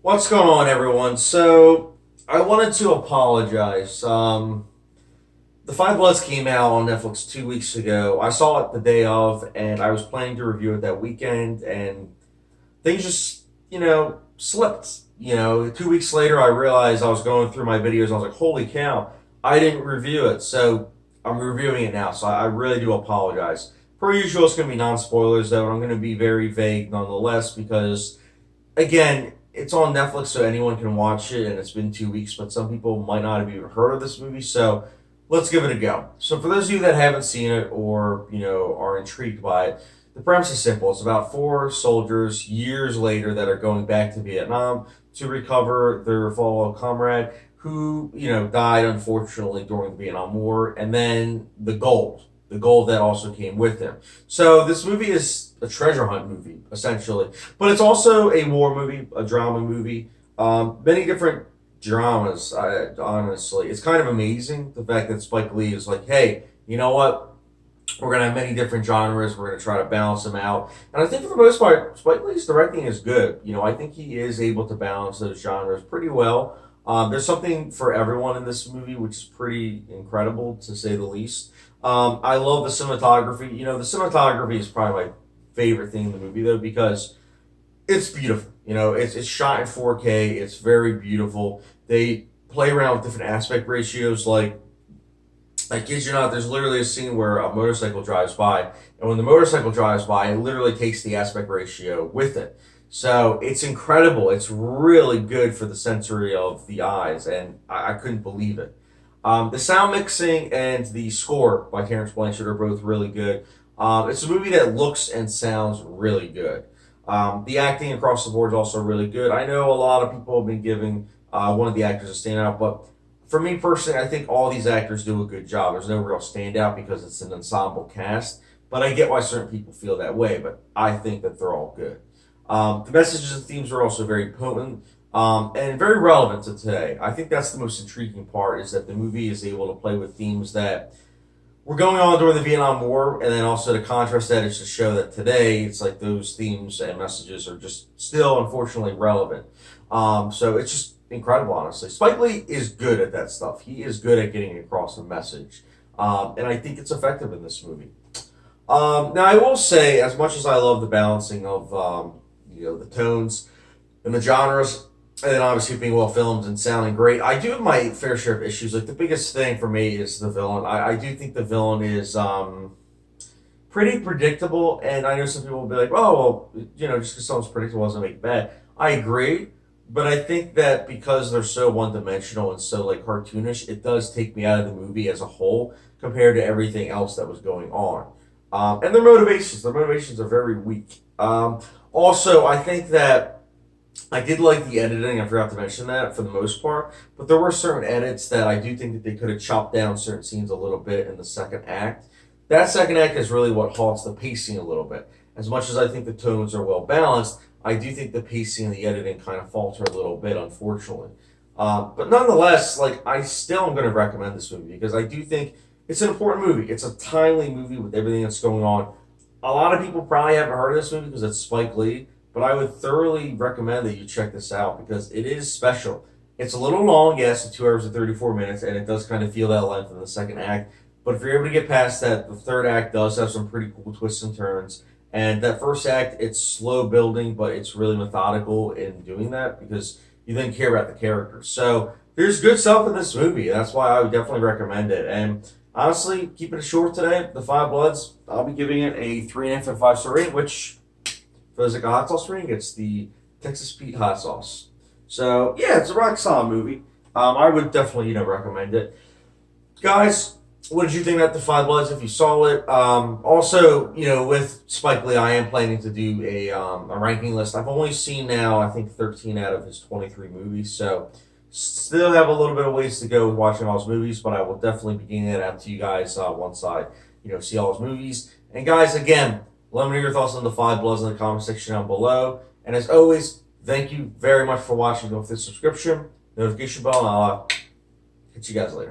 What's going on, everyone? So, I wanted to apologize. The Five Bloods came out on Netflix 2 weeks ago. I saw it the day of, and I was planning to review it that weekend, and things just, slipped. 2 weeks later, I realized I was going through my videos, and I was like, holy cow, I didn't review it. So, I'm reviewing it now, so I really do apologize. Per usual, it's going to be non spoilers, though, and I'm going to be very vague nonetheless because again, it's on Netflix, so anyone can watch it, and it's been 2 weeks, but some people might not have even heard of this movie, so let's give it a go. So, for those of you that haven't seen it or are intrigued by it, the premise is simple. It's about four soldiers years later that are going back to Vietnam to recover their fallen comrade who died unfortunately during the Vietnam War, and then the gold that also came with him. So this movie is a treasure hunt movie, essentially. But it's also a war movie, a drama movie, many different dramas, honestly. It's kind of amazing, the fact that Spike Lee is like, hey, you know what? We're going to have many different genres. We're going to try to balance them out. And I think for the most part, Spike Lee's directing is good. I think he is able to balance those genres pretty well. There's something for everyone in this movie, which is pretty incredible, to say the least. I love the cinematography. The cinematography is probably my favorite thing in the movie, though, because it's beautiful. It's shot in 4K. It's very beautiful. They play around with different aspect ratios. Like, I kid you not, there's literally a scene where a motorcycle drives by, and when the motorcycle drives by, it literally takes the aspect ratio with it. So it's incredible. It's really good for the sensory of the eyes, and I couldn't believe it. The sound mixing and the score by Terrence Blanchard are both really good. It's a movie that looks and sounds really good. The acting across the board is also really good. I know a lot of people have been giving one of the actors a standout, but for me personally, I think all these actors do a good job. There's no real standout because it's an ensemble cast, but I get why certain people feel that way, but I think that they're all good. The messages and themes are also very potent and very relevant to today. I think that's the most intriguing part is that the movie is able to play with themes that were going on during the Vietnam War, and then also to contrast that is to show that today it's like those themes and messages are just still unfortunately relevant. So it's just incredible, honestly. Spike Lee is good at that stuff. He is good at getting across a message, and I think it's effective in this movie. Now, I will say, as much as I love the balancing of the tones and the genres, and then obviously being well filmed and sounding great, I do have my fair share of issues. Like the biggest thing for me is the villain. I do think the villain is pretty predictable, and I know some people will be like, "Oh, well, just because someone's predictable doesn't make it bad." I agree, but I think that because they're so one-dimensional and so like cartoonish, it does take me out of the movie as a whole compared to everything else that was going on. And their motivations are very weak. Also, I think that I did like the editing. I forgot to mention that for the most part, but there were certain edits that I do think that they could have chopped down certain scenes a little bit in the second act. That second act is really what halts the pacing a little bit. As much as I think the tones are well balanced, I do think the pacing and the editing kind of falter a little bit, unfortunately. But nonetheless, like I still am going to recommend this movie because I do think it's an important movie. It's a timely movie with everything that's going on. A lot of people probably haven't heard of this movie because it's Spike Lee, but I would thoroughly recommend that you check this out because it is special. It's a little long, yes, it's 2 hours and 34 minutes, and it does kind of feel that length in the second act. But if you're able to get past that, the third act does have some pretty cool twists and turns. And that first act, it's slow building, but it's really methodical in doing that because you then care about the characters. So there's good stuff in this movie. That's why I would definitely recommend it. And honestly, keeping it short today, The Five Bloods, I'll be giving it a 3.5 out of 5 star rating, which for those like a hot sauce rating, it's the Texas Pete hot sauce. So yeah, it's a rock solid movie. I would definitely recommend it, guys. What did you think about The Five Bloods if you saw it? Also, with Spike Lee, I am planning to do a ranking list. I've only seen now, I think, 13 out of his 23 movies, so still have a little bit of ways to go with watching all his movies, but I will definitely be getting that out to you guys once I, see all his movies. And guys, again, let me know your thoughts on The Five Bloods in the comment section down below. And as always, thank you very much for watching. Don't forget the subscription, notification bell, and I'll catch you guys later.